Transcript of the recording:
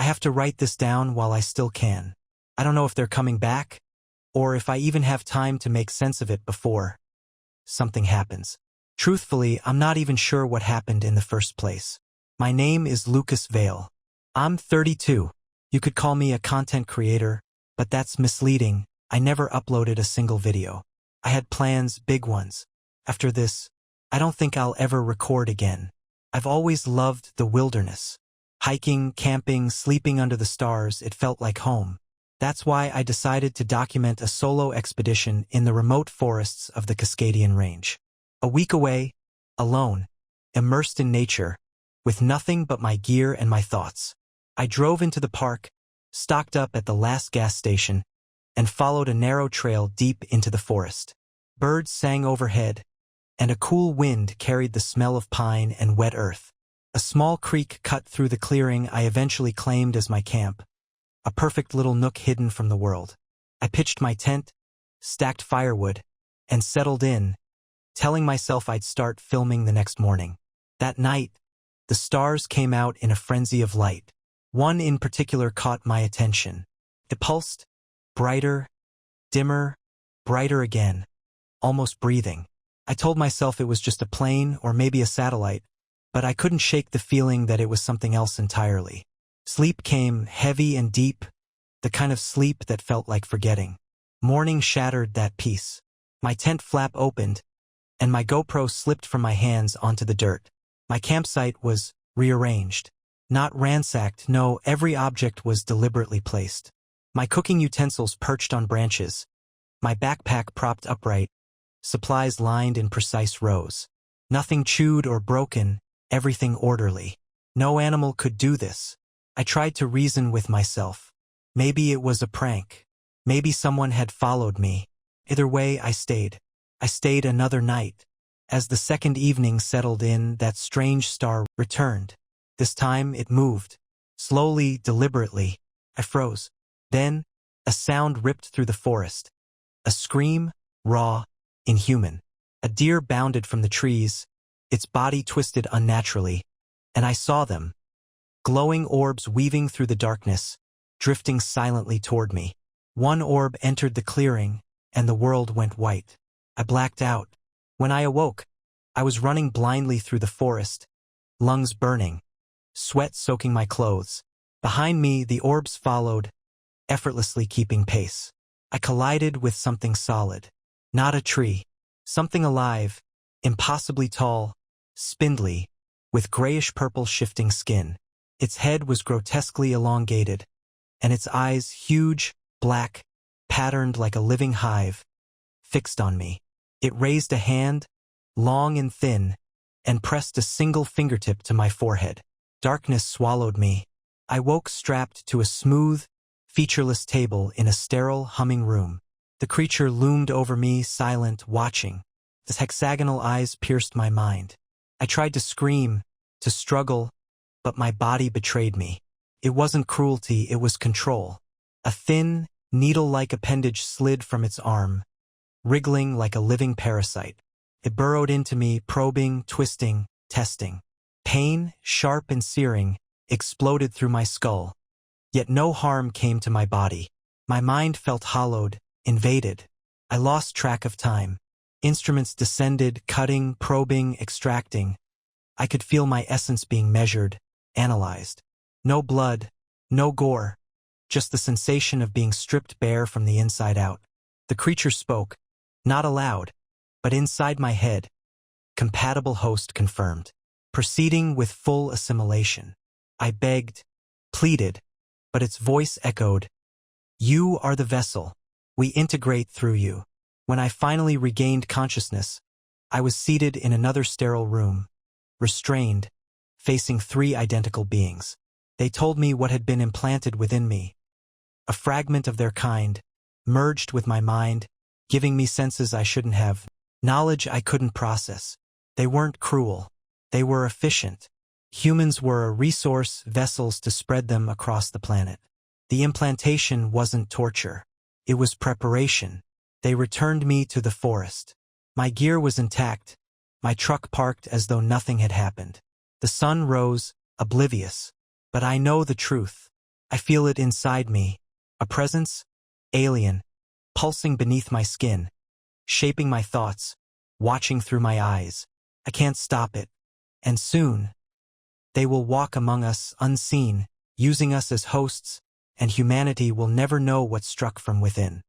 have to write this down while I still can. I don't know if they're coming back, or if I even have time to make sense of it before something happens. Truthfully, I'm not even sure what happened in the first place. My name is Lucas Vale. I'm 32. You could call me a content creator, but that's misleading. I never uploaded a single video. I had plans, big ones. After this, I don't think I'll ever record again. I've always loved the wilderness. Hiking, camping, sleeping under the stars, it felt like home. That's why I decided to document a solo expedition in the remote forests of the Cascadian Range. A week away, alone, immersed in nature, with nothing but my gear and my thoughts. I drove into the park, stocked up at the last gas station, and followed a narrow trail deep into the forest. Birds sang overhead, and a cool wind carried the smell of pine and wet earth. A small creek cut through the clearing I eventually claimed as my camp, a perfect little nook hidden from the world. I pitched my tent, stacked firewood, and settled in, telling myself I'd start filming the next morning. That night, the stars came out in a frenzy of light. One in particular caught my attention. It pulsed, brighter, dimmer, brighter again, almost breathing. I told myself it was just a plane or maybe a satellite, but I couldn't shake the feeling that it was something else entirely. Sleep came heavy and deep, the kind of sleep that felt like forgetting. Morning shattered that peace. My tent flap opened, and my GoPro slipped from my hands onto the dirt. My campsite was rearranged. Not ransacked, no, every object was deliberately placed. My cooking utensils perched on branches, my backpack propped upright, supplies lined in precise rows. Nothing chewed or broken, everything orderly. No animal could do this. I tried to reason with myself. Maybe it was a prank. Maybe someone had followed me. Either way, I stayed. I stayed another night. As the second evening settled in, that strange star returned. This time it moved. Slowly, deliberately. I froze. Then, a sound ripped through the forest. A scream, raw, inhuman. A deer bounded from the trees, its body twisted unnaturally, and I saw them. Glowing orbs weaving through the darkness, drifting silently toward me. One orb entered the clearing, and the world went white. I blacked out. When I awoke, I was running blindly through the forest, lungs burning, sweat soaking my clothes. Behind me, the orbs followed, effortlessly keeping pace. I collided with something solid. Not a tree. Something alive, impossibly tall, spindly, with grayish-purple shifting skin. Its head was grotesquely elongated, and its eyes huge, black, patterned like a living hive, fixed on me. It raised a hand, long and thin, and pressed a single fingertip to my forehead. Darkness swallowed me. I woke strapped to a smooth, featureless table in a sterile, humming room. The creature loomed over me, silent, watching. Its hexagonal eyes pierced my mind. I tried to scream, to struggle, but my body betrayed me. It wasn't cruelty, it was control. A thin, needle-like appendage slid from its arm, wriggling like a living parasite. It burrowed into me, probing, twisting, testing. Pain, sharp and searing, exploded through my skull. Yet no harm came to my body. My mind felt hollowed, invaded. I lost track of time. Instruments descended, cutting, probing, extracting. I could feel my essence being measured, analyzed. No blood, no gore, just the sensation of being stripped bare from the inside out. The creature spoke, not aloud, but inside my head. Compatible host confirmed. Proceeding with full assimilation. I begged, pleaded, but its voice echoed, "You are the vessel. We integrate through you." When I finally regained consciousness, I was seated in another sterile room, restrained, facing three identical beings. They told me what had been implanted within me. A fragment of their kind, merged with my mind, giving me senses I shouldn't have, knowledge I couldn't process. They weren't cruel. They were efficient. Humans were a resource, vessels to spread them across the planet. The implantation wasn't torture. It was preparation. They returned me to the forest. My gear was intact, my truck parked as though nothing had happened. The sun rose, oblivious. But I know the truth. I feel it inside me, a presence, alien, pulsing beneath my skin, shaping my thoughts, watching through my eyes. I can't stop it. And soon, they will walk among us unseen, using us as hosts, and humanity will never know what struck from within.